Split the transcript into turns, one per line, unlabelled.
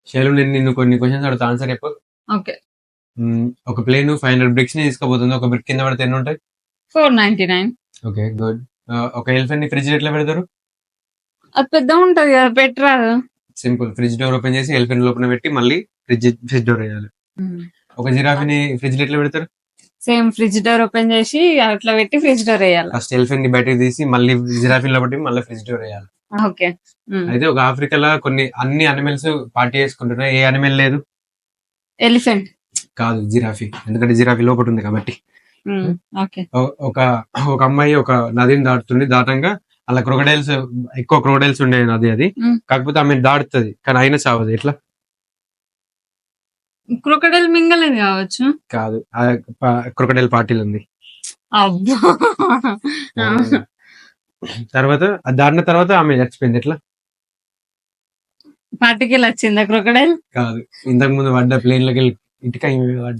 శైలు నేను నిన్ను కొన్ని క్వశ్చన్స్ అడుగుతా, ఆన్సర్ చెప్పు.
ఓకే.
ఒక ప్లేన్ 500 బ్రిక్స్ ని తీసుకోబోతుంది. ఒక బ్రిక్ కింద పడితే ఎన్ని ఉంటాయి?
499.
Okay, good. ఒక ఎలిఫెంట్ ని ఫ్రిడ్జ్ ఎట్లా పెడతారు?
అది పెద్ద ఉంటది కదా, పెట్టరాదు.
సింపుల్, ఫ్రిడ్జ్ డోర్ ఓపెన్ చేసి ఎలిఫెంట్ లోపల పెట్టి మళ్ళీ ఫ్రిడ్జ్ డోర్ వేయాలి. ఒక జిరాఫీని ఫ్రిడ్జ్ ఎట్లా పెడతారు?
సేమ్, ఫ్రిడ్జ్ డోర్ ఓపెన్ చేసి అట్లా పెట్టి ఫ్రిడ్జ్ డోర్ వేయాలి.
ఫస్ట్ ఎలిఫెంట్ ని బయటకు తీసి మళ్ళీ జిరాఫీ లో పెట్టి మళ్ళీ ఫ్రిడ్జ్ డోర్ వేయాలి.
ఓకే.
అయితే ఒక ఆఫ్రికాలో అన్ని అనిమల్స్ పార్టీ చేసుకుంటున్నాయి, ఏ అనిమల్ లేదు?
ఎలిఫెంట్
కాదు, జిరాఫీ. ఎందుకంటే జిరాఫీ లోపల ఉంది కాబట్టి.
ఓకే.
ఒక అమ్మాయి ఒక నదిని దాటంగా అలా ఎక్కువ క్రొకడైల్స్ ఉండే నది అది. కాకపోతే ఆమె దాటుతుంది కానీ అయినా సావదు. ఎట్లా?
క్రొకడైల్ మింగలేదు కావచ్చు.
కాదు, క్రొకడైల్ పార్టీలు ఉంది. తర్వాత దాటిన తర్వాత ఆమె చచ్చిపోయింది. ఎట్లా?
పార్టీకి వచ్చిందా క్రొకడైల్?
కాదు, ఇంతకు ముందు పడ్డ ప్లేన్ లోకి వెళ్ళి ఇటుక పడ్డ.